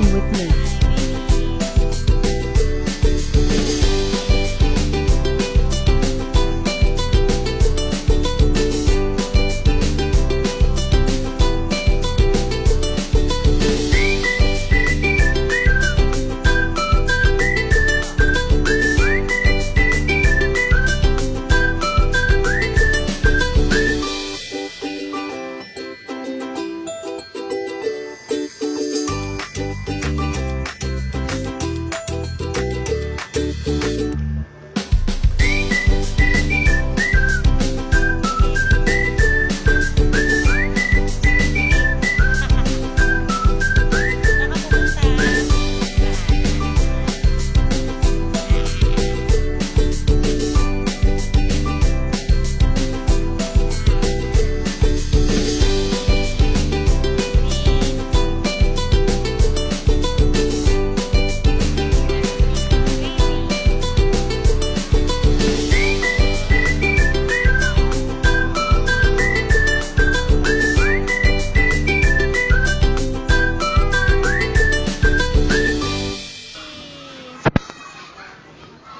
playing with me.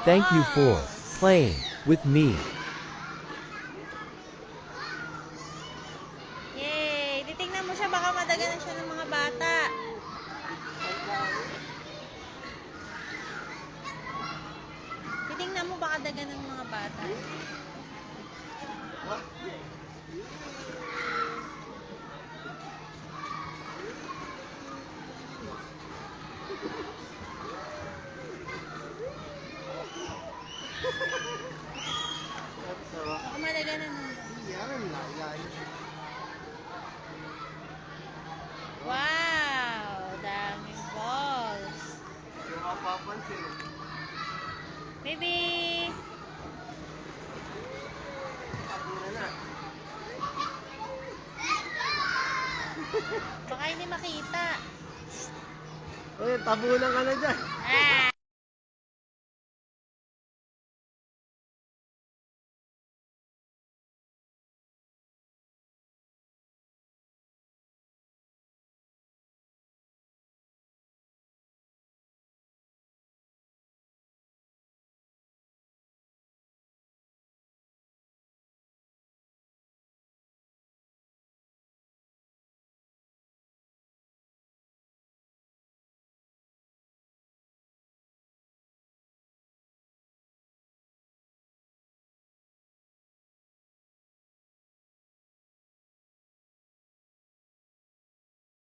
Thank you for playing with me. Yay! Titingnan mo siya, baka madaganan siya ng mga bata. Titingnan mo, baka daganan ng mga bata. Baka madaganan ng Wow! Daming balls. Maybe... Baka hindi makita. Tabunan ka na dyan. Ah!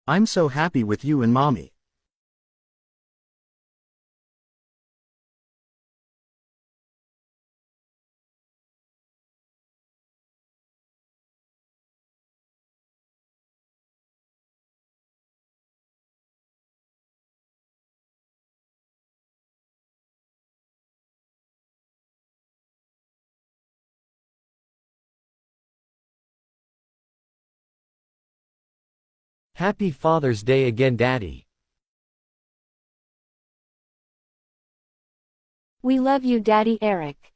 I'm so happy with you and Mommy. Happy Father's Day again, Daddy. We love you, Daddy Eric.